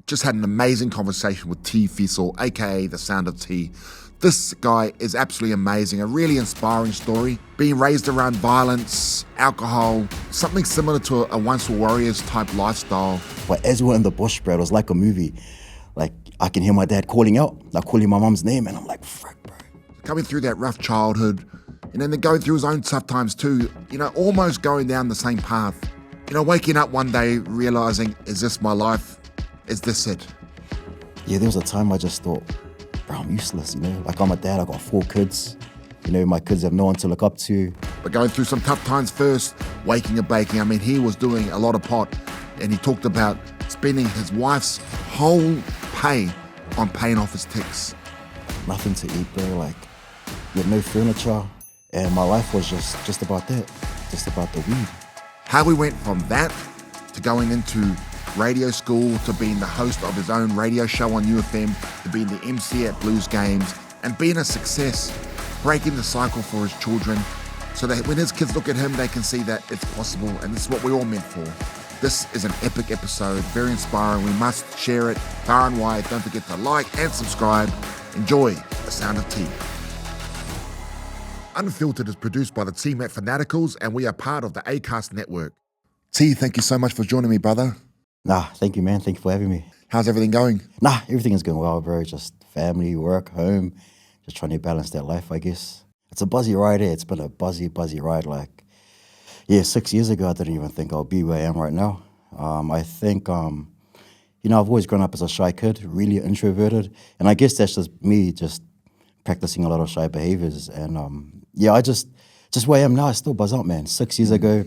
just had an amazing conversation with Fiso, aka the Sound of T. This guy is absolutely amazing, a really inspiring story. Being raised around violence, alcohol, something similar to a Once Were Warriors type lifestyle. But as we were in the bush, bro, it was like a movie. Like, I can hear my dad calling out, like calling my mom's name, and I'm like, frick, bro. Coming through that rough childhood, and then going through his own tough times too, almost going down the same path. Waking up one day, realizing, is this my life? Is this it? Yeah, there was a time I just thought, bro, I'm useless, Like, I'm a dad, I got 4 kids. My kids have no one to look up to. But going through some tough times first, waking and baking, he was doing a lot of pot, and he talked about spending his wife's whole pay on paying off his ticks. Nothing to eat, bro, like, we had no furniture, and my life was just about that, just about the weed. How we went from that to going into radio school, to being the host of his own radio show on UFM, to being the MC at Blues Games, and being a success, breaking the cycle for his children, so that when his kids look at him, they can see that it's possible, and this is what we're all meant for. This is an epic episode, very inspiring. We must share it far and wide. Don't forget to like and subscribe. Enjoy the Sound of T. Unfiltered is produced by the team at Fanaticals, and we are part of the Acast network. T, thank you so much for joining me, brother. Nah, thank you, man. Thank you for having me. How's everything going? Nah, everything is going well, bro. Just family, work, home, just trying to balance that life, I guess. It's a buzzy ride here. It's been a buzzy ride. 6 years ago, I didn't even think I'll be where I am right now. I think, I've always grown up as a shy kid, really introverted. And I guess that's just me just practicing a lot of shy behaviors. And I just where I am now, I still buzz out, man. 6 years ago,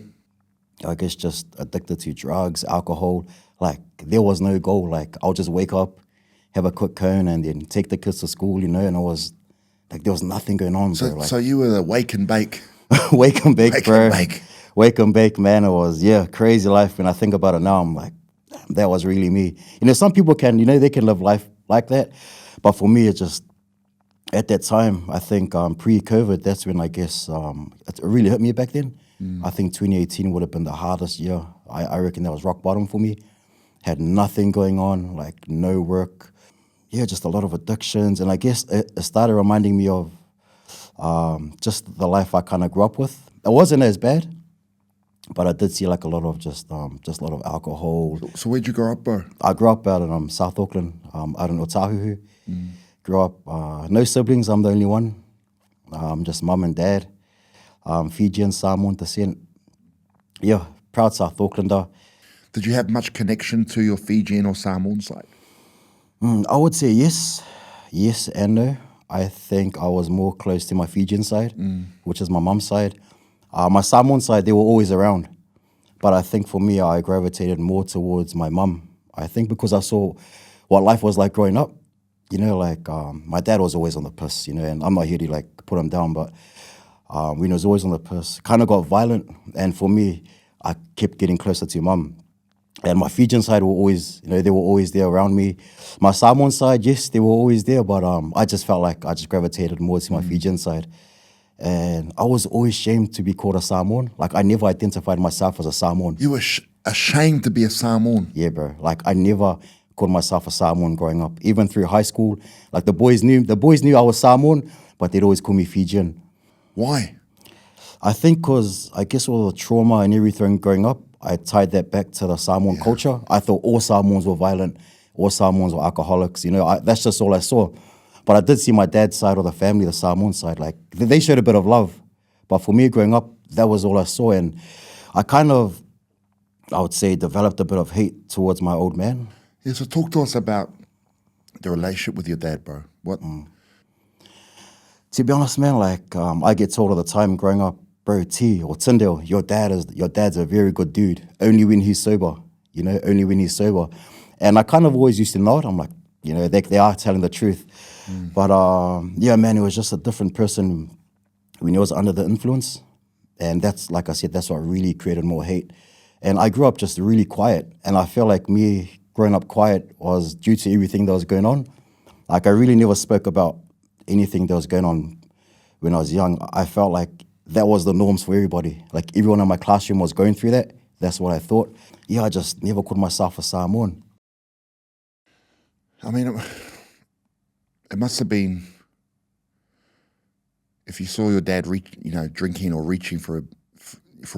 I guess just addicted to drugs, alcohol. Like, there was no goal. Like, I'll just wake up, have a quick cone, and then take the kids to school, and it was like there was nothing going on, bro. So you were the wake and bake. Wake and bake, bro. And bake. Wake and bake, man. It was, crazy life. When I think about it now, I'm like, damn, that was really me. Some people can, they can live life like that. But for me, it just, at that time, I think pre-COVID, that's when I guess it really hit me back then. I think 2018 would have been the hardest year. I reckon that was rock bottom for me. Had nothing going on, like no work. Yeah, just a lot of addictions. And I guess it started reminding me of just the life I kind of grew up with. It wasn't as bad, but I did see like a lot of just a lot of alcohol. So where'd you grow up, bro? I grew up out in South Auckland, out in Otahuhu. Grew up, no siblings, I'm the only one. Just mum and dad. Fijian, Samoan descent. Yeah, proud South Aucklander. Did you have much connection to your Fijian or Samoan side? I would say yes and no. I think I was more close to my Fijian side, which is my mum's side. My Samoan side, they were always around. But I think for me, I gravitated more towards my mum. I think because I saw what life was like growing up. My dad was always on the piss, and I'm not here to put him down, but he was always on the piss. Kind of got violent, and for me, I kept getting closer to mum. And my Fijian side were always, they were always there around me. My Samoan side, yes, they were always there, but I just felt like I just gravitated more to my Fijian side. And I was always ashamed to be called a Samoan. Like, I never identified myself as a Samoan. You were ashamed to be a Samoan? Yeah, bro. Like, I never called myself a Samoan growing up. Even through high school, like the boys knew I was Samoan, but they'd always call me Fijian. Why? I think because I guess all the trauma and everything growing up, I tied that back to the Samoan culture. I thought all Samoans were violent, all Samoans were alcoholics. That's just all I saw. But I did see my dad's side of the family, the Samoan side. Like, they showed a bit of love. But for me growing up, that was all I saw. And I kind of, I would say, developed a bit of hate towards my old man. Yeah, so talk to us about the relationship with your dad, bro. What? To be honest, man, I get told all the time growing up, bro, T or Tyndale, your dad's a very good dude. Only when he's sober, only when he's sober. And I kind of always used to nod. I'm like, they are telling the truth. But man, he was just a different person when he was under the influence. And that's, like I said, that's what really created more hate. And I grew up just really quiet. And I feel like me growing up quiet was due to everything that was going on. Like, I really never spoke about anything that was going on when I was young. I felt like that was the norms for everybody. Like, everyone in my classroom was going through that. That's what I thought. Yeah, I just never called myself a Samoan. I mean, it must have been, if you saw your dad drinking or reaching for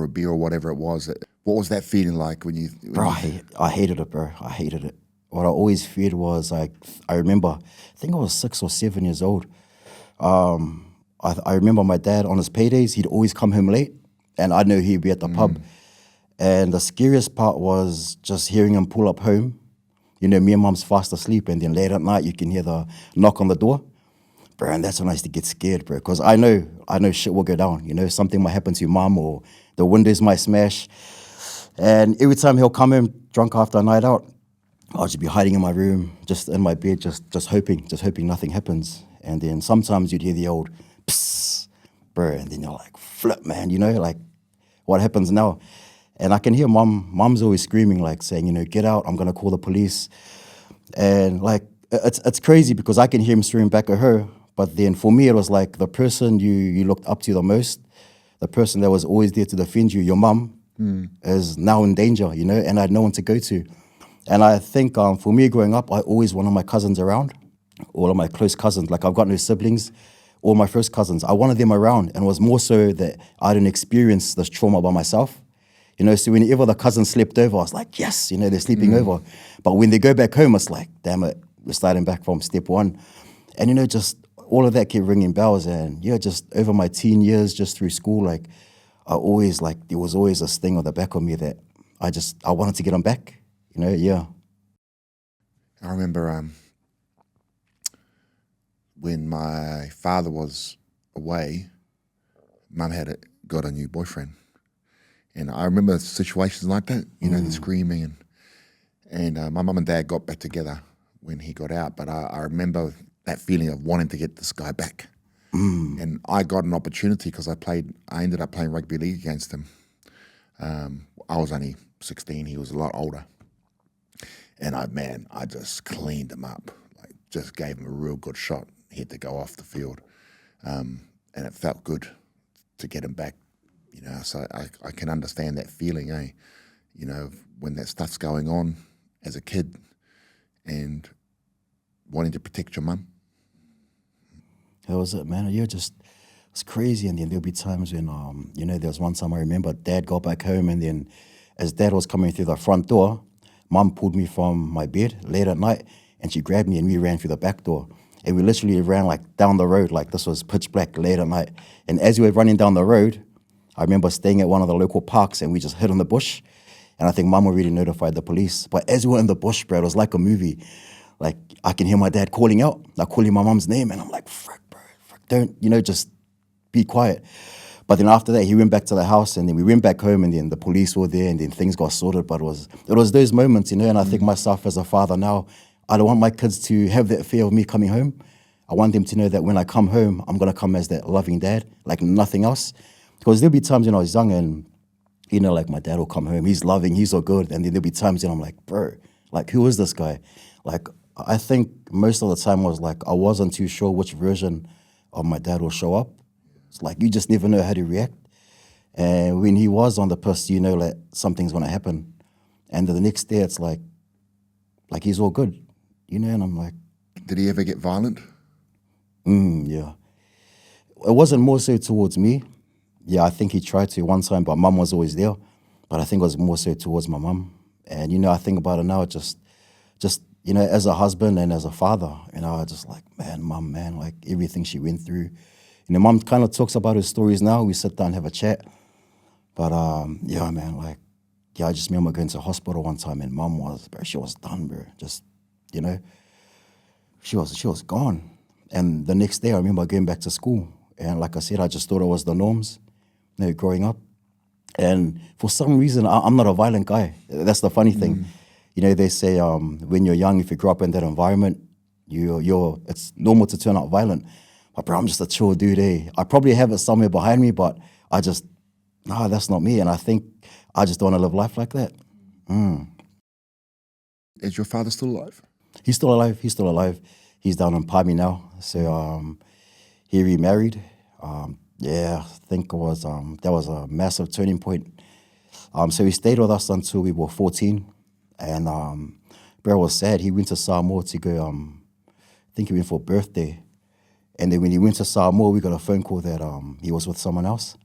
a beer or whatever it was, what was that feeling like when you... Bro, I hated it, bro. I hated it. What I always feared was, like, I remember, I think I was 6 or 7 years old. I remember my dad on his paydays, he'd always come home late, and I know he'd be at the pub. And the scariest part was just hearing him pull up home. You know, me and mom's fast asleep, and then late at night you can hear the knock on the door. Bro, and that's when I used to get scared, bro, because I know shit will go down. You know, something might happen to your mom, or the windows might smash. And every time he'll come home drunk after a night out, I'll just be hiding in my room, just in my bed, just hoping nothing happens. And then sometimes you'd hear the old psst, bro, and then you're like, flip, man, you know, like, what happens now? And I can hear mom's always screaming, like, saying, you know, get out, I'm gonna call the police. And like, it's crazy because I can hear him screaming back at her, but then for me it was like the person you looked up to the most, the person that was always there to defend you, your mum, is now in danger, you know, and I had no one to go to. And I think for me growing up, I always wanted my cousins around, all of my close cousins. Like, I've got no siblings, all my first cousins. I wanted them around, and it was more so that I didn't experience this trauma by myself. You know, so whenever the cousins slept over, I was like, yes, you know, they're sleeping over. But when they go back home, it's like, damn it, we're starting back from step one. And, you know, just all of that kept ringing bells. And, yeah, just over my teen years, just through school, like, there was always this thing on the back of me that I wanted to get them back. You know, yeah. I remember when my father was away, Mum got a new boyfriend. And I remember situations like that, you know, the screaming. And my mum and dad got back together when he got out. But I remember that feeling of wanting to get this guy back. And I got an opportunity because I ended up playing rugby league against him. I was only 16, he was a lot older. And I just cleaned him up, like just gave him a real good shot. He had to go off the field. And it felt good to get him back, you know, so I can understand that feeling, you know, when that stuff's going on as a kid and wanting to protect your mum. That was it, man. It's crazy. And then there'll be times when, you know, there was one time I remember Dad got back home, and then as Dad was coming through the front door, Mum pulled me from my bed late at night, and she grabbed me and we ran through the back door. And we literally ran like down the road, like this was pitch black late at night. And as we were running down the road, I remember staying at one of the local parks, and we just hid in the bush. And I think Mum already notified the police. But as we were in the bush, bro, it was like a movie. Like, I can hear my dad calling out, like calling my mum's name, and I'm like, frick, bro, frick, don't, you know, just be quiet. But then after that, he went back to the house, and then we went back home, and then the police were there, and then things got sorted. But it was those moments, you know, and I think myself as a father now, I don't want my kids to have that fear of me coming home. I want them to know that when I come home, I'm going to come as that loving dad, like nothing else. Because there'll be times when I was young and, you know, like my dad will come home, he's loving, he's so good. And then there'll be times when I'm like, bro, like, who is this guy? Like, I think most of the time was like, I wasn't too sure which version of my dad will show up. It's like, you just never know how to react. And when he was on the piss, you know, like, something's going to happen. And the next day, it's like he's all good, you know, and I'm like. Did he ever get violent? Yeah. It wasn't more so towards me. Yeah, I think he tried to one time, but Mum was always there. But I think it was more so towards my mum. And, you know, I think about it now, just you know, as a husband and as a father, you know, I just like, man, Mum, man, like everything she went through. You know, Mum kind of talks about her stories now. We sit down and have a chat. But, yeah, man, like, yeah, I just remember going to hospital one time, and Mum was, bro, she was done, bro. Just, you know, she was gone. And the next day I remember going back to school. And like I said, I just thought it was the norms, you know, growing up. And for some reason, I'm not a violent guy. That's the funny thing. You know, they say when you're young, if you grow up in that environment, it's normal to turn out violent. But bro, I'm just a chill dude, eh? I probably have it somewhere behind me, but that's not me. And I think I just don't want to live life like that. Is your father still alive? He's still alive. He's down in Palmy now. So he remarried. Yeah, I think that was a massive turning point. So he stayed with us until we were 14. And bro was sad. He went to Samoa to go, I think he went for a birthday. And then when he went to Samoa, we got a phone call that he was with someone else.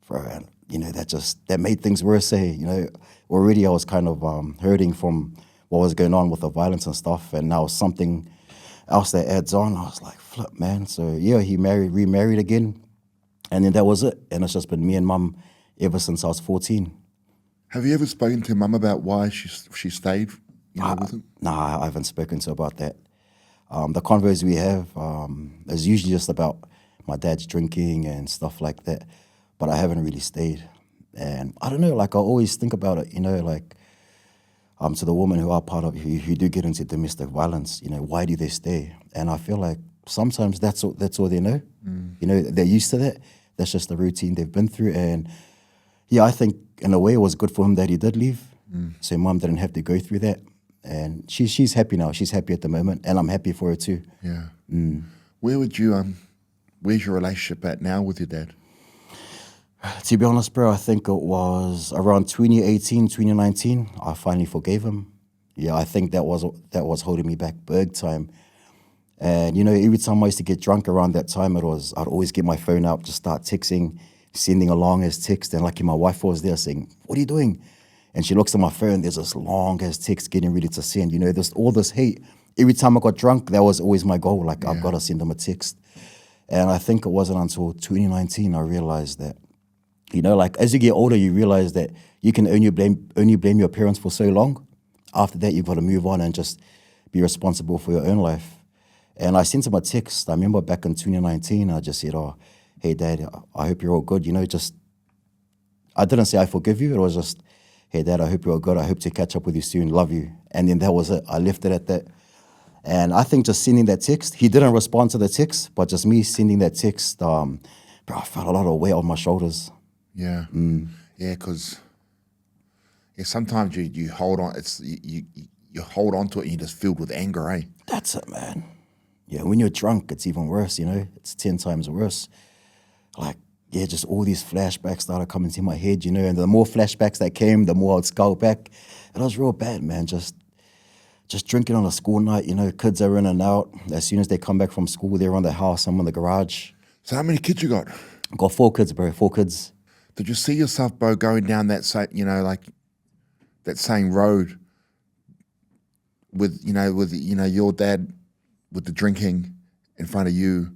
Bro, and, you know, that made things worse, you know. Already I was kind of hurting from what was going on with the violence and stuff, and now something else that adds on. I was like, flip, man. So yeah, he remarried again, and then that was it. And it's just been me and mum ever since I was 14. Have you ever spoken to mum about why she stayed, with him? Nah, I haven't spoken to her about that. The convos we have is usually just about my dad's drinking and stuff like that, but I haven't really stayed. And I don't know, like I always think about it, you know, like to the women who are part of who do get into domestic violence, you know, why do they stay? And I feel like sometimes that's all they know. You know, they're used to that. That's just the routine they've been through. And yeah, I think in a way it was good for him that he did leave. So mum didn't have to go through that. And she's happy now. She's happy at the moment, and I'm happy for her too. Yeah. Where's your relationship at now with your dad? To be honest, bro, I think it was around 2018, 2019, I finally forgave him. Yeah, I think that was holding me back big time. And, you know, every time I used to get drunk around that time, I'd always get my phone out, just start texting, sending a long-ass text. And lucky my wife was there saying, what are you doing? And she looks at my phone, there's this long-ass text getting ready to send. You know, there's all this hate. Every time I got drunk, that was always my goal. Like, I've got to send him a text. And I think it wasn't until 2019 I realized that, you know, like as you get older, you realize that you can only blame your parents for so long. After that, you've got to move on and just be responsible for your own life. And I sent him a text. I remember back in 2019, I just said, oh, hey, Dad, I hope you're all good. You know, I didn't say I forgive you. It was just, hey, Dad, I hope you're all good. I hope to catch up with you soon. Love you. And then that was it. I left it at that. And I think just sending that text, he didn't respond to the text, but just me sending that text, bro, I felt a lot of weight on my shoulders. Yeah. Yeah, because sometimes you hold on. You hold on to it and you're just filled with anger, eh? That's it, man. Yeah, when you're drunk, it's even worse, you know? It's 10 times worse. Like, yeah, just all these flashbacks started coming to my head, you know? And the more flashbacks that came, the more I'd skull back. And it was real bad, man. Just drinking on a school night, you know? Kids are in and out. As soon as they come back from school, they're on the house. I'm in the garage. So how many kids you got? I got 4 kids, bro. 4 kids. Did you see yourself, Bo, going down that same, like that same road with your dad with the drinking in front of you,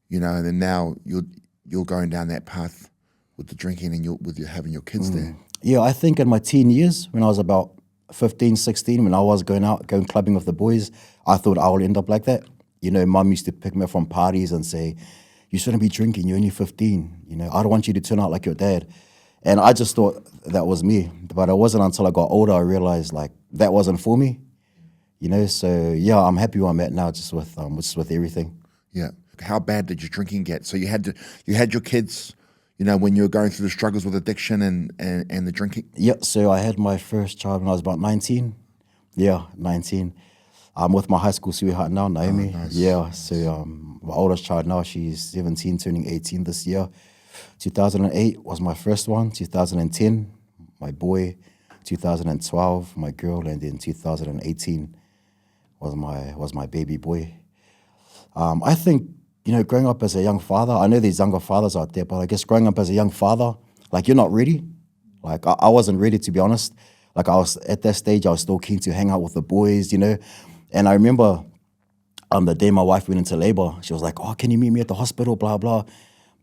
and then now you're going down that path with the drinking and with you having your kids there? Yeah, I think in my teen years, when I was about 15, 16, when I was going clubbing with the boys, I thought I would end up like that. You know, mum used to pick me up from parties and say, you shouldn't be drinking, you're only 15. You know, I don't want you to turn out like your dad. And I just thought that was me. But it wasn't until I got older I realized, like, that wasn't for me. You know, so, yeah, I'm happy where I'm at now just with everything. Yeah. How bad did your drinking get? So you had your kids, when you were going through the struggles with addiction and the drinking? Yeah, so I had my first child when I was about 19. Yeah, 19. I'm with my high school sweetheart now, Naomi. Oh, nice. Yeah, so my oldest child now, she's 17, turning 18 this year. 2008 was my first one. 2010, my boy. 2012, my girl. And then 2018 was my baby boy. I think, growing up as a young father, I know there's younger fathers out there, but I guess growing up as a young father, like, you're not ready. Like, I wasn't ready, to be honest. Like, I was at that stage, I was still keen to hang out with the boys, And I remember the day my wife went into labor, she was like, oh, can you meet me at the hospital, blah, blah.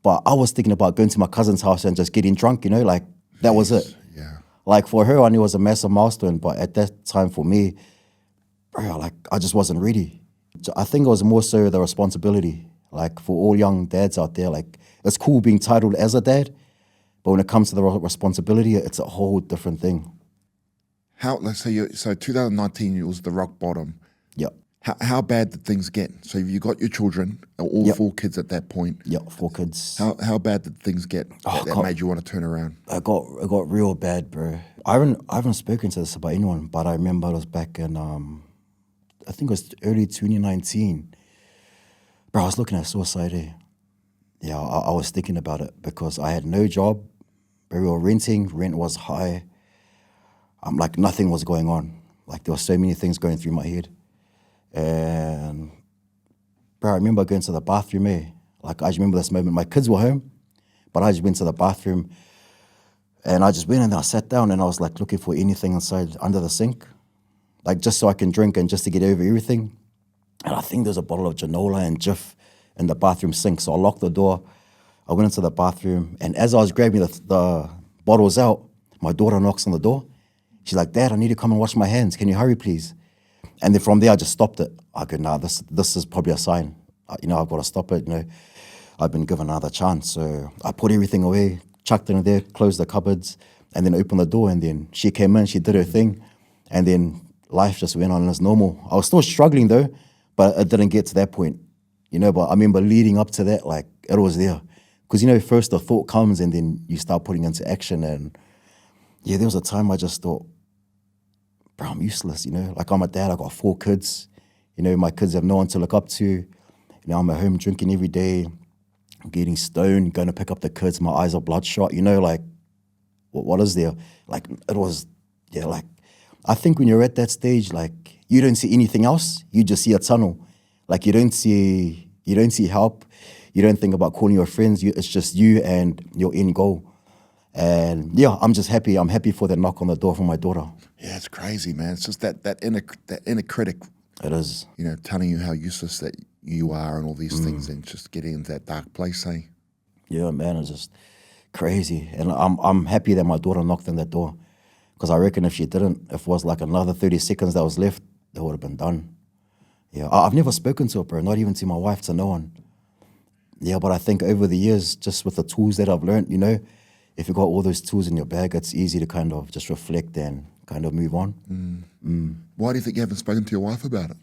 But I was thinking about going to my cousin's house and just getting drunk, like, that was it. Yeah. Like, for her, I knew it was a massive milestone, but at that time for me, bro, like, I just wasn't ready. I think it was more so the responsibility. Like, for all young dads out there, like, it's cool being titled as a dad, but when it comes to the responsibility, it's a whole different thing. Let's say, so 2019, it was the rock bottom. Yep. How bad did things get? So you got your children, all 4 kids at that point. Yep, 4 kids. How bad did things get that made you want to turn around? It got real bad, bro. I haven't spoken to this about anyone, but I remember it was back in, I think it was early 2019. Bro, I was looking at suicide, eh? Yeah, I was thinking about it because I had no job. We were renting, rent was high. Like, nothing was going on. Like there were so many things going through my head. And bro, I remember going to the bathroom, Like I just remember this moment. My kids were home, but I just went to the bathroom and I just went and I sat down and I was like looking for anything inside under the sink, like just so I can drink and just to get over everything. And I think there's a bottle of Genola and Jif in the bathroom sink. So I locked the door. I went into the bathroom, and as I was grabbing the bottles out, my daughter knocks on the door. She's like, "Dad, I need to come and wash my hands. Can you hurry, please?" And then from there, I just stopped it. I go, "Nah, this is probably a sign. I've got to stop it. I've been given another chance." So I put everything away, chucked it in there, closed the cupboards, and then opened the door. And then she came in, she did her thing, and then life just went on as normal. I was still struggling though, but it didn't get to that point, But I remember leading up to that, like it was there. Because, first the thought comes and then you start putting into action. And yeah, there was a time I just thought, bro, I'm useless, Like I'm a dad, I got 4 kids. My kids have no one to look up to. I'm at home drinking every day, getting stoned, going to pick up the kids. My eyes are bloodshot, like, what is there? Like, it was, yeah, like, I think when you're at that stage, like, you don't see anything else. You just see a tunnel. Like, you don't see help. You don't think about calling your friends. It's just you and your end goal. And yeah, I'm just happy. I'm happy for the knock on the door from my daughter. Yeah, it's crazy, man. It's just that inner critic. It is. Telling you how useless that you are and all these things, and just getting into that dark place, eh? Yeah, man, it's just crazy. And I'm happy that my daughter knocked on that door. Because I reckon if she didn't, if it was like another 30 seconds that was left, it would have been done. Yeah, I've never spoken to her, bro, not even to my wife, to no one. Yeah, but I think over the years, just with the tools that I've learned, if you got all those tools in your bag, it's easy to kind of just reflect and kind of move on. Why do you think you haven't spoken to your wife about it?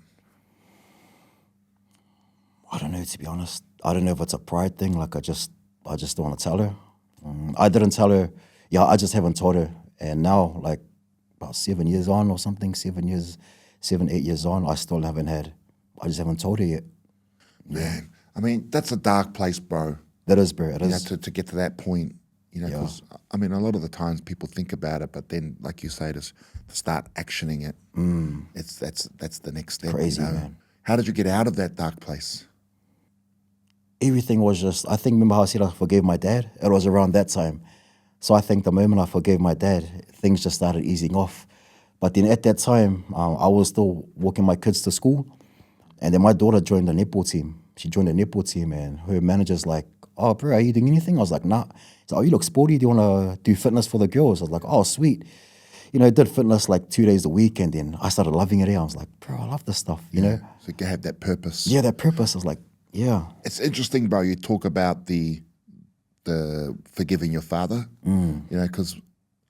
I don't know, to be honest. I don't know if it's a pride thing. Like I just don't want to tell her. I didn't tell her. Yeah, I just haven't told her. And now, like about 7 years on or something, 8 years on, I just haven't told her yet. Man, I mean, that's a dark place, bro. That is, bro. It is. To get to that point, because I mean, a lot of the times people think about it, but then, like you say, to start actioning it, that's the next step. Crazy, man. How did you get out of that dark place? Everything was just, I think, remember how I said I forgave my dad? It was around that time. So I think the moment I forgave my dad, things just started easing off. But then at that time, I was still walking my kids to school. And then my daughter joined the netball team. She joined the netball team, and her manager's like, "Oh, bro, are you doing anything?" I was like, "Nah." He's like, "Oh, you look sporty. Do you want to do fitness for the girls?" I was like, "Oh, sweet." I did fitness like 2 days a week, and then I started loving it. I was like, "Bro, I love this stuff," So you have that purpose. Yeah, that purpose. I was like, yeah. It's interesting, bro. You talk about the forgiving your father, because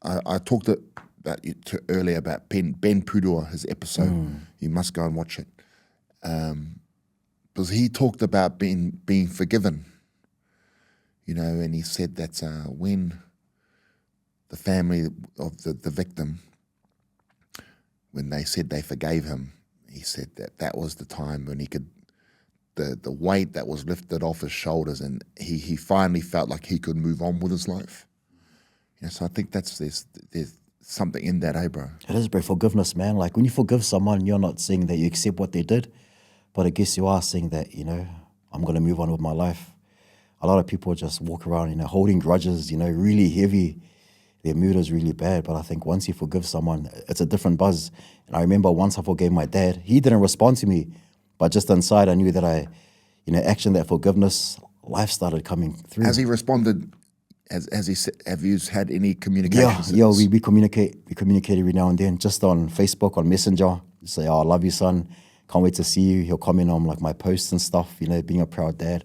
I talked about you earlier about Ben Pudua, his episode. You must go and watch it. Because he talked about being forgiven, and he said that when the family of the victim, when they said they forgave him, he said that was the time when he could, the weight that was lifted off his shoulders, and he finally felt like he could move on with his life. So I think there's something in that, bro? It is, bro. Forgiveness, man. Like when you forgive someone, you're not saying that you accept what they did, but I guess you are saying that, I'm going to move on with my life. A lot of people just walk around, holding grudges, really heavy. Their mood is really bad. But I think once you forgive someone, it's a different buzz. And I remember once I forgave my dad, he didn't respond to me, but just inside I knew that action that forgiveness, life started coming through. Has he responded? Has he? Have you had any communication? Yeah, we communicate. We communicate every now and then, just on Facebook, on Messenger. Say, "Oh, I love you, son. Can't wait to see you." He'll comment on like my posts and stuff. Being a proud dad.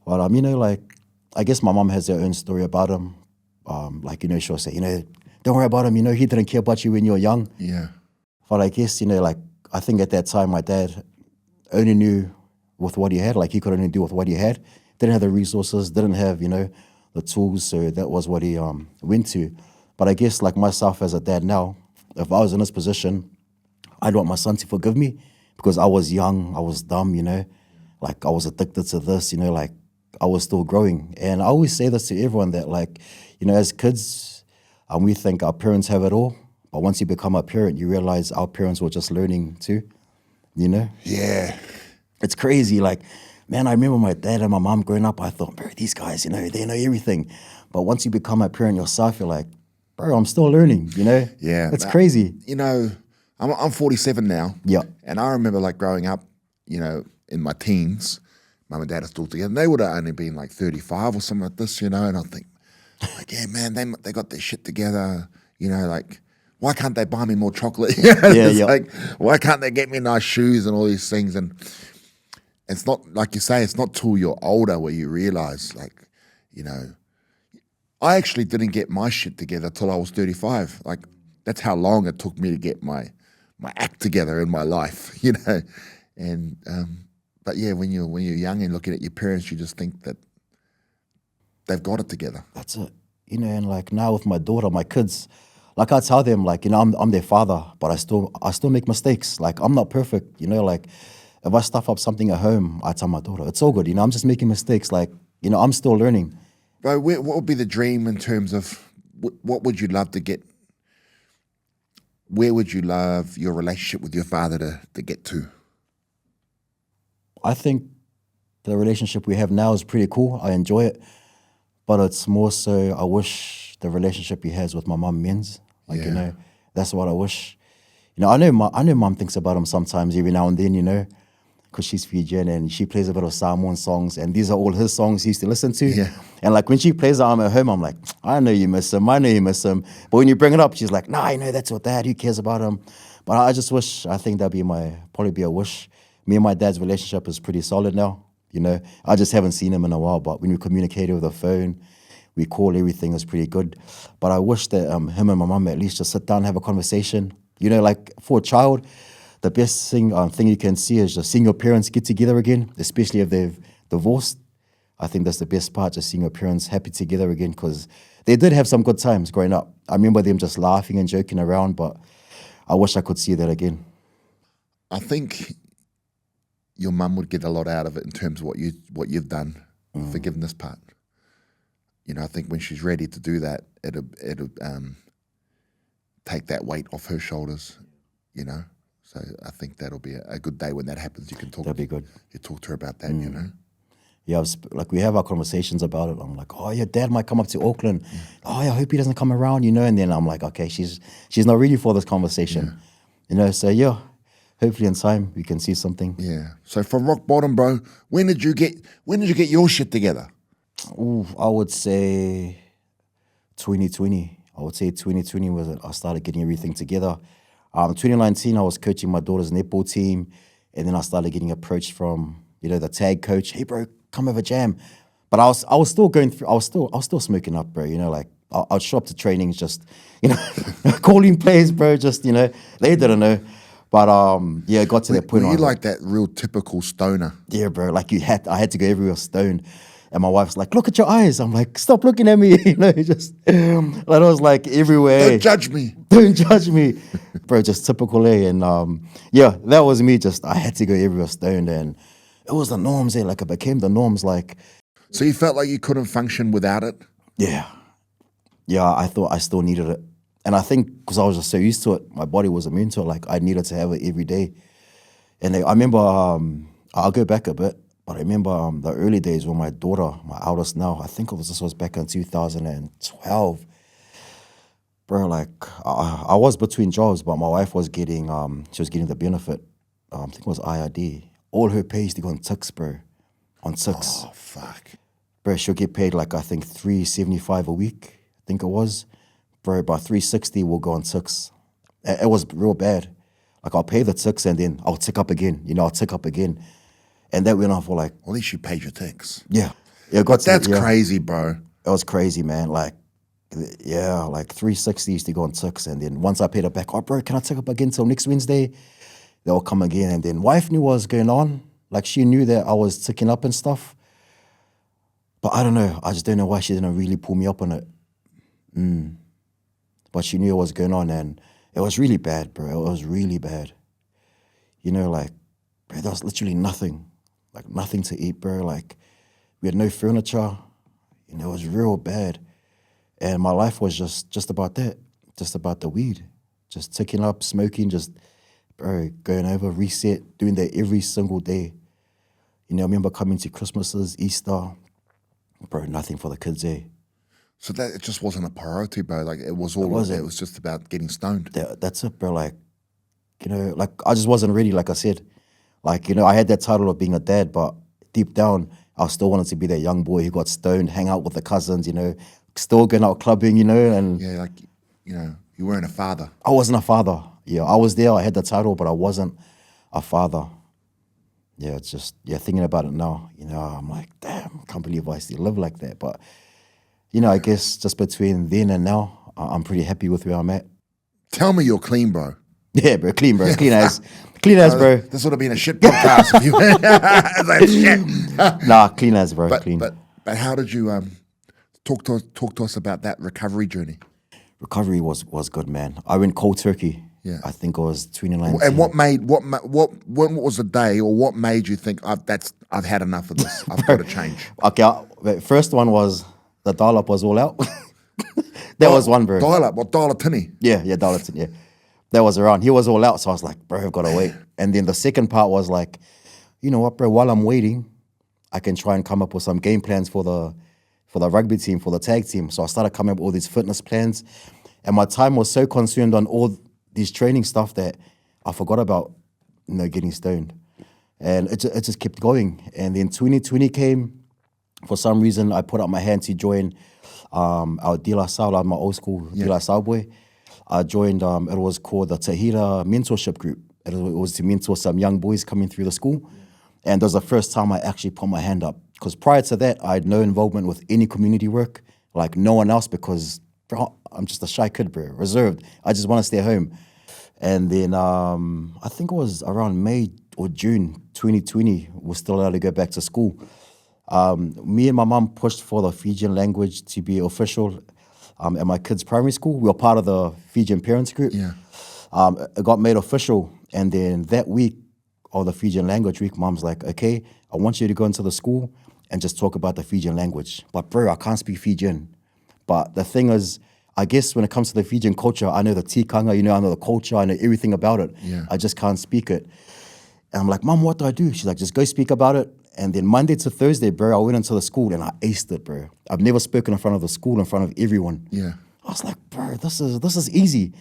But I guess my mom has her own story about him. She'll say, "Don't worry about him. He didn't care about you when you were young." Yeah. But I guess I think at that time my dad only knew with what he had. Like he could only do with what he had. Didn't have the resources. Didn't have the tools, so that was what he went to. But I guess like myself as a dad now, if I was in this position, I'd want my son to forgive me because I was young, I was dumb, like I was addicted to this, like I was still growing. And I always say this to everyone that as kids, we think our parents have it all, But once you become a parent, you realize our parents were just learning too, you know? Yeah. It's crazy. Like, man, I remember my dad and my mom growing up, I thought, bro, these guys, you know, they know everything. But once you become a parent yourself, you're like, bro, I'm still learning, you know? Yeah. It's crazy. You know, I'm 47 now. Yeah. And I remember like growing up, you know, in my teens, mum and dad are still together. And they would have only been like 35 or something like this, you know. And I think, like, yeah, man, they got their shit together, you know, like, why can't they buy me more chocolate? It's like, why can't they get me nice shoes and all these things? And it's not, like you say, it's not till you're older where you realize, like, you know, I actually didn't get my shit together till I was 35. Like, that's how long it took me to get my act together in my life, you know. And but yeah, when you're young and looking at your parents, you just think that they've got it together. That's it. You know, and like now with my daughter, my kids, like I tell them, like, you know, I'm their father, but I still make mistakes. Like, I'm not perfect, you know, like if I stuff up something at home, I tell my daughter, it's all good, you know, I'm just making mistakes. Like, you know, I'm still learning. Bro, what would be the dream in terms of what would you love to get? Where would you love your relationship with your father to get to? I think the relationship we have now is pretty cool. I enjoy it. But it's more so I wish the relationship he has with my mum means. Like, you know, that's what I wish. You know, I know mum thinks about him sometimes, every now and then, you know, because she's Fijian and she plays a bit of Samoan songs, and these are all his songs he used to listen to. Yeah. And like when she plays them at home, I'm like, I know you miss him, I know you miss him. But when you bring it up, she's like, nah, you know, that's what dad, who cares about him? But I just wish, I think that'd be probably be a wish. Me and my dad's relationship is pretty solid now. You know, I just haven't seen him in a while, but when we communicate over the phone, we call, everything is pretty good. But I wish that him and my mum at least just sit down and have a conversation. You know, like for a child, the best thing you can see is just seeing your parents get together again, especially if they've divorced. I think that's the best part, just seeing your parents happy together again, because they did have some good times growing up. I remember them just laughing and joking around, but I wish I could see that again. I think your mum would get a lot out of it in terms of what you've done, the forgiveness part. You know, I think when she's ready to do that, it'll take that weight off her shoulders, you know. So I think that'll be a good day when that happens. You can talk. That'd be good. You talk to her about that, you know. Yeah, like we have our conversations about it. I'm like, oh, your dad might come up to Auckland. Oh, yeah, I hope he doesn't come around, you know. And then I'm like, okay, she's not ready for this conversation, you know. So yeah, hopefully in time we can see something. Yeah. So from rock bottom, bro, when did you get your shit together? Ooh, I would say 2020. I would say 2020 was I started getting everything together. 2019, I was coaching my daughter's netball team, and then I started getting approached from, you know, the tag coach. Hey, bro, come have a jam. But I was still going through. I was still smoking up, bro. You know, like I'd show up to trainings, just, you know, calling plays, bro. Just, you know, they didn't know. But yeah, it got to that point. Were you like that real typical stoner? Yeah, bro. Like I had to go everywhere stoned. And my wife's like, look at your eyes. I'm like, stop looking at me. You know, just, and I was like everywhere. Don't judge me. Don't judge me. Bro, just typical A. And yeah, that was me. Just, I had to go everywhere stoned. And it was the norms there. Like, it became the norms. Like, so you felt like you couldn't function without it? Yeah. Yeah, I thought I still needed it. And I think because I was just so used to it, my body was immune to it. Like, I needed to have it every day. And I remember, I'll go back a bit. But I remember the early days when my daughter, my eldest now, I think this was back in 2012. Bro, like, I was between jobs, but my wife was getting, she was getting the benefit. I think it was IRD. All her pay used to go on Tix, bro. On Tix. Oh, fuck. Bro, she'll get paid like, I think, $375 a week, I think it was. Bro, about $360 will go on Tix. It was real bad. Like, I'll pay the Tix and then I'll tick up again. You know, I'll tick up again. And that went on for like... Well, at least you paid your tax. Yeah. But that's crazy, bro. It was crazy, man. Like, yeah, like 360 used to go on Tix. And then once I paid it back, oh, bro, can I tick up again till next Wednesday? They'll come again. And then wife knew what was going on. Like, she knew that I was ticking up and stuff. But I don't know. I just don't know why she didn't really pull me up on it. But she knew what was going on. And it was really bad, bro. It was really bad. You know, like, bro, there was literally nothing. Like, nothing to eat, bro. Like, we had no furniture. You know, it was real bad. And my life was just about that, just about the weed. just ticking up, smoking, just, bro, going over, reset, doing that every single day. You know, I remember coming to Christmases, Easter, bro, nothing for the kids there. So that it just wasn't a priority, bro. Like it was just about getting stoned. That's it, bro. Like, you know, like I just wasn't ready, like I said. Like, you know, I had that title of being a dad, but deep down, I still wanted to be that young boy who got stoned, hang out with the cousins, you know, still going out clubbing, you know, and Yeah, like, you know, you weren't a father. I wasn't a father. Yeah, I was there, I had the title, but I wasn't a father. Yeah, it's just, thinking about it now, you know, I'm like, damn, I can't believe I still live like that. But, you know, I guess just between then and now, I'm pretty happy with where I'm at. Tell me you're clean, bro. Yeah, bro, clean, bro. Clean as, bro. This would have been a shit podcast if you like, shit. Nah, clean as, bro. Clean. But how did you talk to us about that recovery journey? Recovery was good, man. I went cold turkey. Yeah, I think it was 2019. And when was the day, or what made you think I've had enough of this? I've got to change. Okay, the first one was the dial-up was all out. That was one, bro. Dial-up, what, dial-a-tinny? Yeah, dial-a-tinny, yeah. That was around. He was all out, so I was like, bro, I've got to wait. And then the second part was like, you know what, bro, while I'm waiting, I can try and come up with some game plans for the rugby team, for the tag team. So I started coming up with all these fitness plans. And my time was so consumed on all these training stuff that I forgot about, you know, getting stoned. And it just kept going. And then 2020 came. For some reason, I put up my hand to join our De La Salle, my old school De La Salle boy. I joined, it was called the Tahira Mentorship Group. It was to mentor some young boys coming through the school. And that was the first time I actually put my hand up. Because prior to that, I had no involvement with any community work, like no one else, because bro, I'm just a shy kid, bro, reserved. I just want to stay home. And then I think it was around May or June 2020, we're still allowed to go back to school. Me and my mum pushed for the Fijian language to be official at my kids' primary school. We were part of the Fijian parents group. Yeah. It got made official. And then that week, or the Fijian language week, mom's like, okay, I want you to go into the school and just talk about the Fijian language. But bro, I can't speak Fijian. But the thing is, I guess when it comes to the Fijian culture, I know the tikanga, you know, I know the culture, I know everything about it. Yeah. I just can't speak it. And I'm like, Mom, what do I do? She's like, just go speak about it. And then Monday to Thursday, bro, I went into the school and I aced it, bro. I've never spoken in front of the school, in front of everyone. Yeah. I was like, bro, this is easy.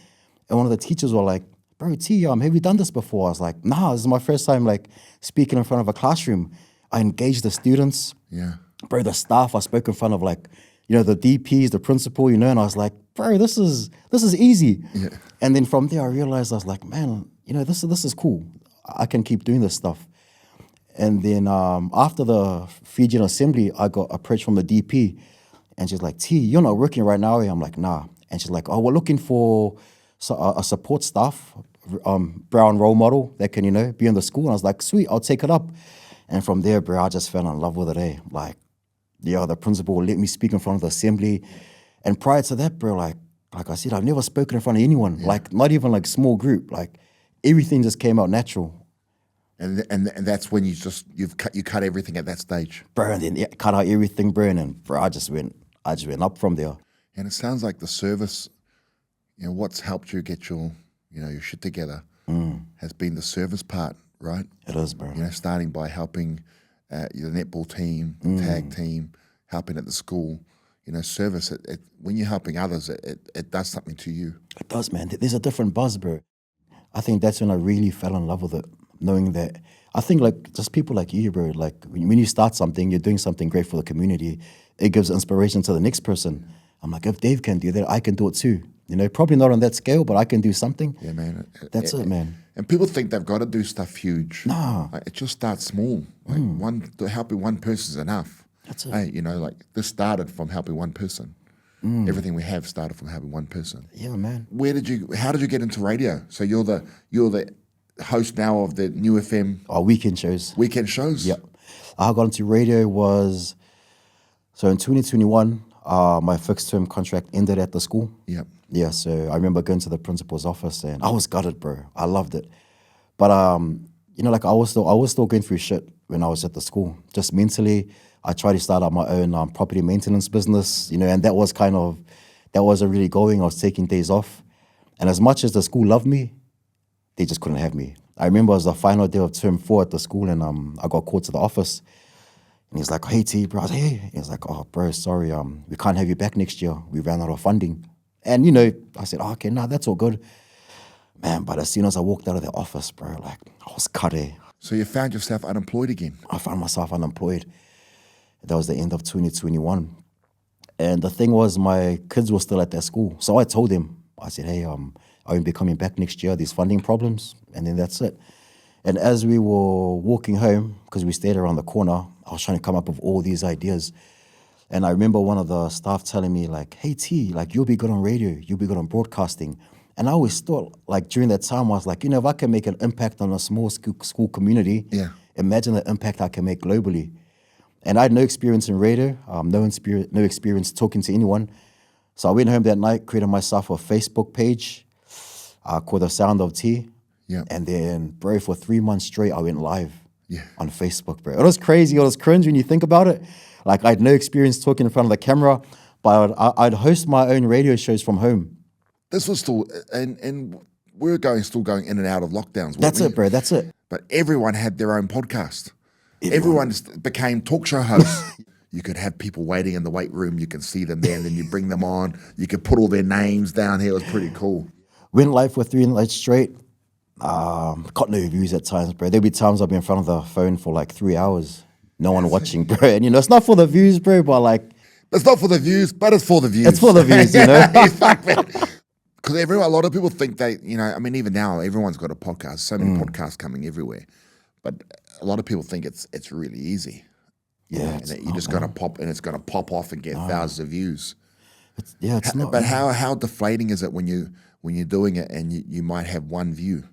And one of the teachers were like, bro, T, have you done this before? I was like, nah, this is my first time like speaking in front of a classroom. I engaged the students. Yeah. Bro, the staff, I spoke in front of like, you know, the DPs, the principal, you know, and I was like, bro, this is easy. Yeah. And then from there I realized I was like, man, you know, this is cool. I can keep doing this stuff. And then after the Fijian assembly, I got approached from the DP and she's like, T, you're not working right now? I'm like, nah. And she's like, oh, we're looking for a support staff, brown role model that can, you know, be in the school. And I was like, sweet, I'll take it up. And from there, bro, I just fell in love with it, eh? Like, yeah, the principal would let me speak in front of the assembly. And prior to that, bro, like I said, I've never spoken in front of anyone, like not even like small group. Like everything just came out natural. And that's when you cut everything at that stage. Bro, and then cut out everything, bro, and then, bro, I just went up from there. And it sounds like the service, you know, what's helped you get your shit together has been the service part, right? It is, bro. You know, starting by helping the netball team, the tag team, helping at the school. You know, service, when you're helping others, it does something to you. It does, man. There's a different buzz, bro. I think that's when I really fell in love with it, knowing that, I think like just people like you, bro, like when you start something, you're doing something great for the community, it gives inspiration to the next person. I'm like, if Dave can do that, I can do it too. You know, probably not on that scale, but I can do something. Yeah, man. That's it, man. And people think they've got to do stuff huge. Nah. Like, it just starts small. Like helping one person is enough. That's it. Hey, you know, like this started from helping one person. Everything we have started from helping one person. Yeah, man. How did you get into radio? So you're the host now of the New FM Weekend shows. Weekend shows? Yep. I got into radio so in 2021, my fixed term contract ended at the school. Yep. Yeah, so I remember going to the principal's office and I was gutted, bro. I loved it. But, you know, like I was still going through shit when I was at the school. Just mentally, I tried to start up my own property maintenance business, you know, and that wasn't really going. I was taking days off. And as much as the school loved me, they just couldn't have me. I remember it was the final day of term 4 at the school, and I got called to the office. And he's like, "Hey, T, bro." I was like, "Hey." He's like, "Oh, bro, sorry, we can't have you back next year. We ran out of funding." And, I said, "Oh, okay, nah, that's all good." Man, but as soon as I walked out of the office, bro, like, I was cut. So you found yourself unemployed again? I found myself unemployed. That was the end of 2021. And the thing was, my kids were still at their school. So I told them, I said, "Hey, I won't be coming back next year, these funding problems." And then that's it. And as we were walking home, because we stayed around the corner, I was trying to come up with all these ideas. And I remember one of the staff telling me, like, "Hey, T, like, you'll be good on radio, you'll be good on broadcasting." And I always thought, like, during that time, I was like, if I can make an impact on a small school community, imagine the impact I can make globally. And I had no experience in radio, no experience talking to anyone. So I went home that night, created myself a Facebook page called The Sound of Tea. Yeah. And then, bro, for 3 months straight, I went live on Facebook, bro. It was crazy. It was cringe when you think about it. Like, I had no experience talking in front of the camera, but I'd host my own radio shows from home. This was still, and we're still going in and out of lockdowns. That's it, bro. That's it. But everyone had their own podcast. Everyone became talk show hosts. You could have people waiting in the weight room. You can see them there, and then you bring them on. You could put all their names down here. It was pretty cool. Went live for 3 nights straight. Got no views at times, bro. There'll be times I'll be in front of the phone for like 3 hours. No one watching, bro. And, it's not for the views, bro, but like... It's not for the views, but it's for the views. It's for the views, Because a lot of people think even now, everyone's got a podcast. So many podcasts coming everywhere. But a lot of people think it's really easy. Yeah. You're just going to pop, and it's going to pop off and get thousands of views. It's not. But how deflating is it when you're doing it and you might have one view?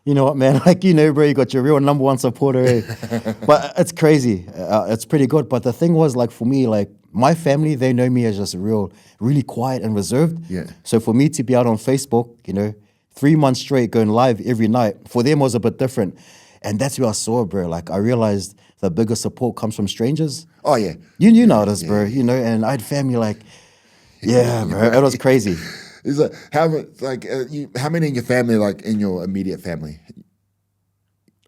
You know what, man? Like, bro, you got your real number one supporter. But it's crazy. It's pretty good. But the thing was, like, for me, like, my family, they know me as just really quiet and reserved. Yeah. So for me to be out on Facebook, 3 months straight going live every night, for them was a bit different. And that's where I saw, bro. Like, I realized the biggest support comes from strangers. Oh, yeah. You know this, bro. And I had family like, bro, it was crazy. Is it how many in your family, like in your immediate family?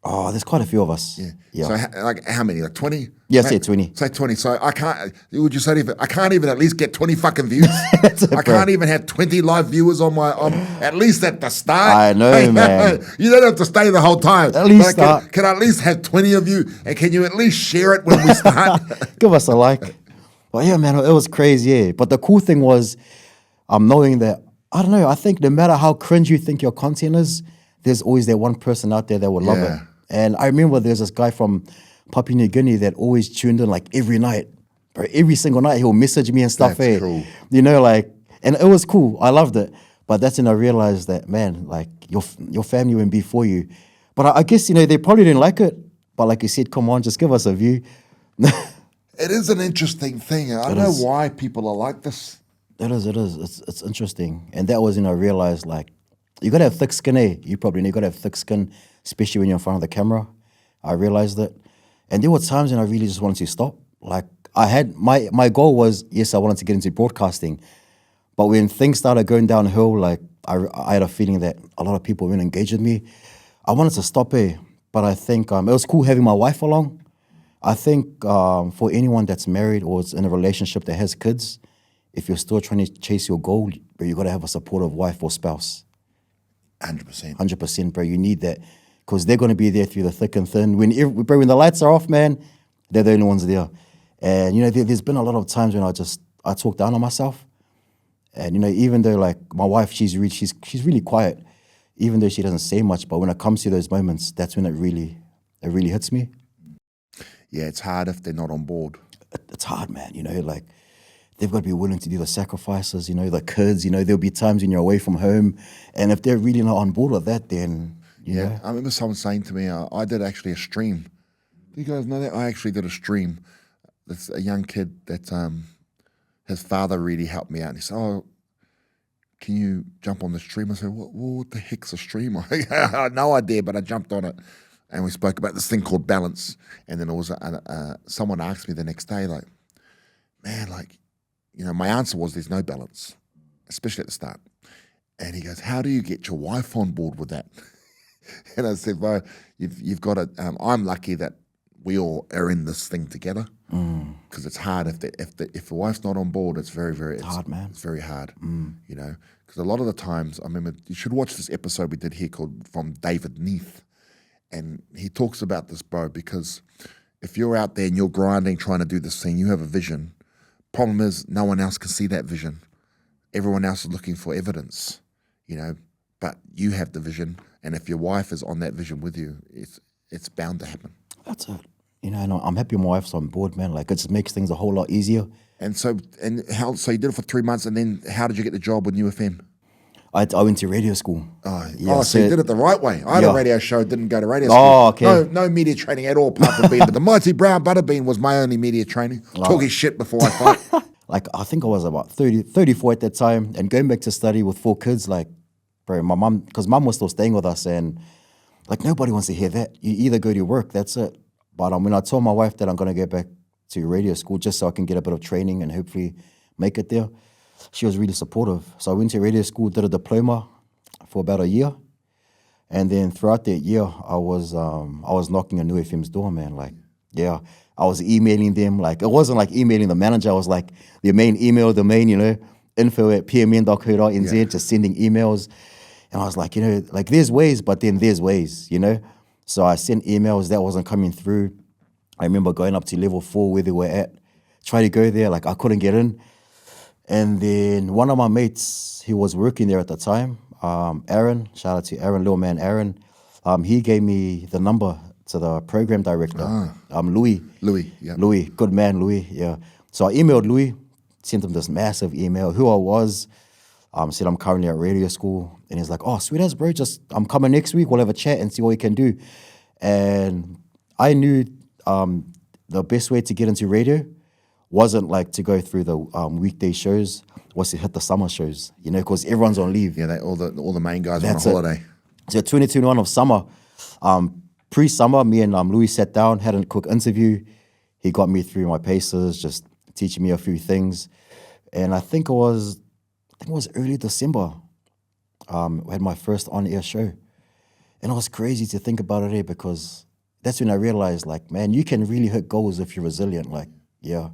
Oh, there's quite a few of us. Yeah. So how many? Like 20? Yeah, say 20. Say 20. So I can't. Would you say I can't even at least get 20 fucking views? I can't even have 20 live viewers on at least at the start. I know, man. You don't have to stay the whole time. At least start. Can I at least have 20 of you? And can you at least share it when we start? Give us a like. Well, yeah, man, it was crazy. Yeah. But the cool thing was, I'm knowing that, I don't know, I think no matter how cringe you think your content is, there's always that one person out there that will love it. And I remember there's this guy from Papua New Guinea that always tuned in like every night. Bro, every single night he'll message me and stuff. That's cool. And it was cool. I loved it. But that's when I realized that, man, like your family wouldn't be for you. But I guess, they probably didn't like it. But like you said, come on, just give us a view. It is an interesting thing. I don't know why people are like this. It is. It's interesting. And that was when I realized, like, you got to have thick skin, You probably know you got to have thick skin, especially when you're in front of the camera. I realized that. And there were times when I really just wanted to stop. Like, I had, my goal was, yes, I wanted to get into broadcasting. But when things started going downhill, like, I had a feeling that a lot of people weren't engaged with me. I wanted to stop it. But I think it was cool having my wife along. I think for anyone that's married or is in a relationship that has kids, if you're still trying to chase your goal, bro, you got to have a supportive wife or spouse. 100%. 100%, bro. You need that because they're going to be there through the thick and thin. When the lights are off, man, they're the only ones there. And, there's been a lot of times when I talk down on myself. And, even though, like, my wife, she's really quiet, even though she doesn't say much. But when it comes to those moments, that's when it really hits me. Yeah, it's hard if they're not on board. It's hard, man. Like, they've got to be willing to do the sacrifices, the kids, there'll be times when you're away from home. And if they're really not on board with that, then, you know. I remember someone saying to me, I did actually a stream. Do you guys know that? I actually did a stream. It's a young kid that his father really helped me out. And he said, "Oh, can you jump on the stream?" I said, what the heck's a stream? I had no idea, but I jumped on it. And we spoke about this thing called balance. And then it was someone asked me the next day, like, man, like, my answer was there's no balance, especially at the start. And he goes, how do you get your wife on board with that? And I said, well, you've got to, I'm lucky that we all are in this thing together, because it's hard if the wife's not on board. It's very hard, man. It's very hard, you know. Because a lot of the times, I remember, you should watch this episode we did here called From David Neath, and he talks about this, bro. Because if you're out there and you're grinding, trying to do this thing, you have a vision. Problem is, no one else can see that vision. Everyone else is looking for evidence, you know. But you have the vision, and if your wife is on that vision with you, it's bound to happen. That's it. You know, and I'm happy my wife's on board, man. Like, it just makes things a whole lot easier. And so you did it for 3 months, and then how did you get the job with New FM? I went to radio school. So you did it the right way. I had a radio show, didn't go to radio school. Oh, okay. No media training at all, apart from being the Mighty Brown Butterbean was my only media training. Talking shit before I fight. Like, I think I was about 34 at that time, and going back to study with 4 kids, like, bro, my mum, because mum was still staying with us, and like, nobody wants to hear that. You either go to work, that's it. But when I told my wife that I'm going to go back to radio school just so I can get a bit of training and hopefully make it there, she was really supportive. So I went to radio school, did a diploma for about a year. And then throughout that year, I was knocking on New FM's door, man. Like, yeah, I was emailing them. Like, it wasn't like emailing the manager. I was like the main email domain, you know, info@pmn.co.nz, just sending emails. And I was like, you know, like, there's ways, but then there's ways, you know. So I sent emails that wasn't coming through. I remember going up to level 4 where they were at, trying to go there, like, I couldn't get in. And then one of my mates, he was working there at the time, Aaron, shout out to Aaron, little man Aaron, he gave me the number to the program director, Louis. Louis, yeah. Louis, good man, Louis, yeah. So I emailed Louis, sent him this massive email, who I was, said I'm currently at radio school. And he's like, oh, sweet as, bro, just I'm coming next week, we'll have a chat and see what we can do. And I knew the best way to get into radio wasn't like to go through the weekday shows, was to hit the summer shows, you know, because everyone's on leave. Yeah, all the main guys are on a holiday. So 2021 of summer, pre-summer, me and Louis sat down, had a quick interview. He got me through my paces, just teaching me a few things. And I think it was early December. I had my first on-air show. And it was crazy to think about it because that's when I realized, like, man, you can really hit goals if you're resilient. Like, yeah.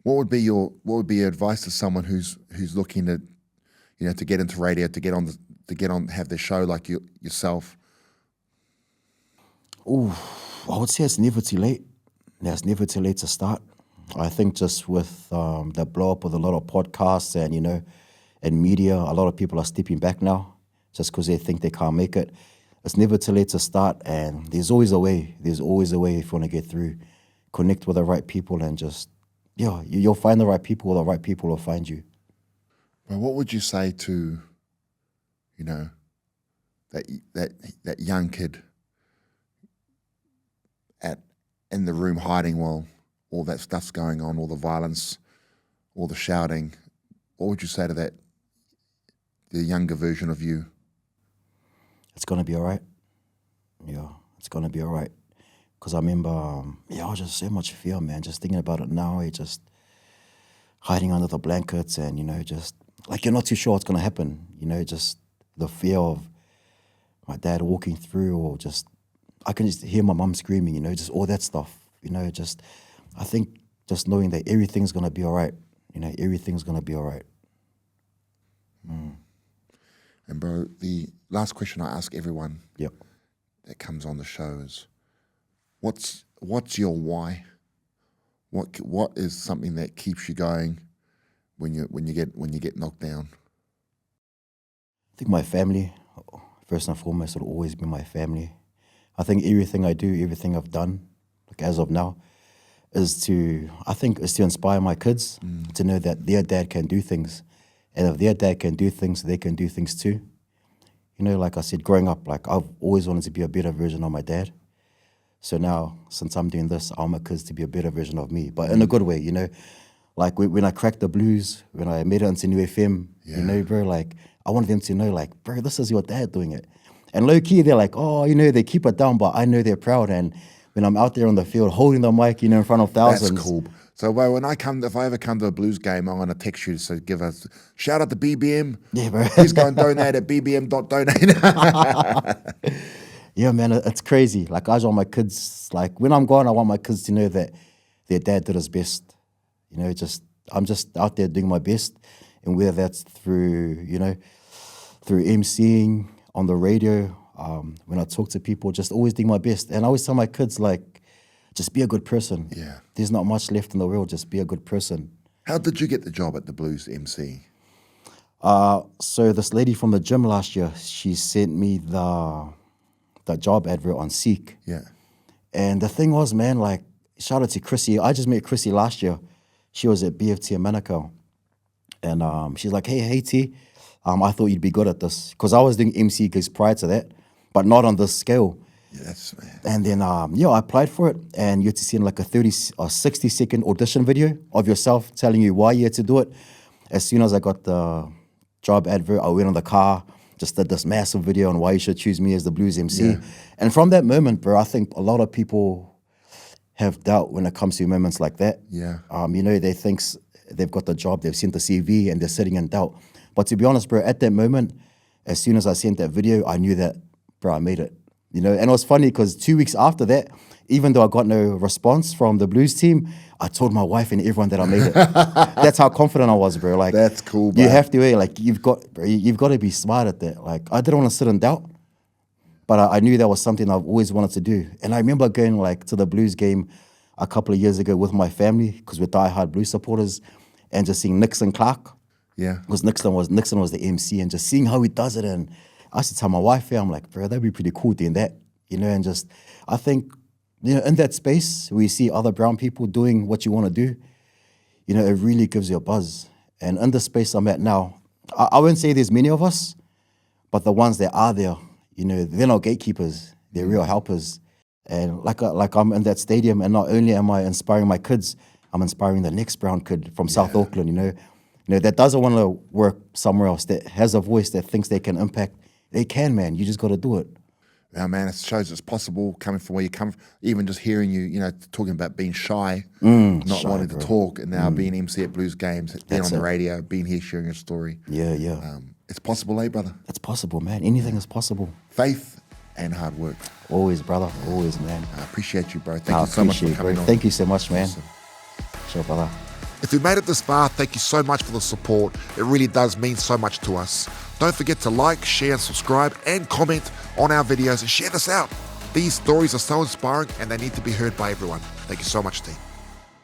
What would be your advice to someone who's looking to, you know, to get into radio, have their show like yourself? Ooh, I would say it's never too late. Yeah, it's never too late to start. I think just with the blow up with a lot of podcasts and, you know, and media, a lot of people are stepping back now just because they think they can't make it. It's never too late to start, and there's always a way. There's always a way if you want to get through. Connect with the right people and just, yeah, you'll find the right people, or the right people will find you. Well, what would you say to, you know, that young kid in the room hiding while all that stuff's going on, all the violence, all the shouting? What would you say to the younger version of you? It's going to be all right. Yeah, it's going to be all right. Because I remember, I was just so much fear, man. Just thinking about it now, just hiding under the blankets and, you know, just like you're not too sure what's going to happen. You know, just the fear of my dad walking through, or just, I can just hear my mum screaming, you know, just all that stuff. You know, just, I think just knowing that everything's going to be all right. You know, everything's going to be all right. And bro, the last question I ask everyone that comes on the show is, what's your why? What is something that keeps you going when you get knocked down? I think my family, first and foremost, will always be my family. I think everything I do, everything I've done, like as of now, is to inspire my kids to know that their dad can do things. And if their dad can do things, they can do things too. You know, like I said, growing up, like I've always wanted to be a better version of my dad. So now, since I'm doing this, I want my kids to be a better version of me, but in a good way, you know. Like when I cracked the blues, when I made it into New FM, you know, bro, like I wanted them to know, like, bro, this is your dad doing it. And low key, they're like, oh, you know, they keep it down, but I know they're proud. And when I'm out there on the field holding the mic, you know, in front of thousands. That's cool. So well, if I ever come to a Blues game, I'm gonna text you to give us shout out to BBM. Yeah, bro. Please go and donate at bbm.donate. Yeah, man, it's crazy. Like, I just want my kids, like, when I'm gone, I want my kids to know that their dad did his best. You know, I'm just out there doing my best. And whether that's through, you know, through emceeing, on the radio, when I talk to people, just always doing my best. And I always tell my kids, like, just be a good person. Yeah. There's not much left in the world, just be a good person. How did you get the job at the Blues MC? So this lady from the gym last year, she sent me the job advert on Seek. Yeah. And the thing was, man, like, shout out to Chrissy. I just met Chrissy last year. She was at BFT in Manukau. And she's like, hey T, I thought you'd be good at this. Because I was doing MC gigs prior to that, but not on this scale. Yeah, that's, man. And then, I applied for it. And you had to send like a 60-second audition video of yourself telling you why you had to do it. As soon as I got the job advert, I went on the car, just did this massive video on why you should choose me as the Blues MC. Yeah. And from that moment, bro, I think a lot of people have doubt when it comes to moments like that. Yeah. You know, they think they've got the job, they've sent the CV, and they're sitting in doubt. But to be honest, bro, at that moment, as soon as I sent that video, I knew that, bro, I made it. You know, and it was funny because 2 weeks after that, even though I got no response from the Blues team, I told my wife and everyone that I made it. That's how confident I was, bro. Like, that's cool, bro. You have to, like, you've got to be smart at that. Like, I didn't want to sit in doubt, but I knew that was something I've always wanted to do. And I remember going, like, to the Blues game a couple of years ago with my family, because we're diehard Blues supporters, and just seeing Nixon Clark. Yeah. Because Nixon was the MC, and just seeing how he does it. And I used to tell my wife, I'm like, bro, that'd be pretty cool doing that. You know, and just, I think, you know, in that space where you see other brown people doing what you want to do, you know, it really gives you a buzz. And in the space I'm at now, I wouldn't say there's many of us, but the ones that are there, you know, they're not gatekeepers, they're real helpers. And like I'm in that stadium, and not only am I inspiring my kids, I'm inspiring the next brown kid from South Auckland, you know, that doesn't want to work somewhere else, that has a voice, that thinks they can impact. They can, man. You just got to do it. Yeah, man, it shows it's possible coming from where you come from. Even just hearing you, you know, talking about being shy, not shy, wanting bro. to talk, and now being MC at Blues games, being That's on the it. radio, being here sharing your story. Yeah. It's possible, eh, brother? It's possible, man. Anything is possible. Faith and hard work. Always, brother. Always, man. I appreciate you, bro. Thank I you so much for appreciate it, coming bro. on. Thank you so much, man. Awesome. Sure, brother. If you made it this far, thank you so much for the support. It really does mean so much to us. Don't forget to like, share, and subscribe, and comment on our videos, and share this out. These stories are so inspiring, and they need to be heard by everyone. Thank you so much, team.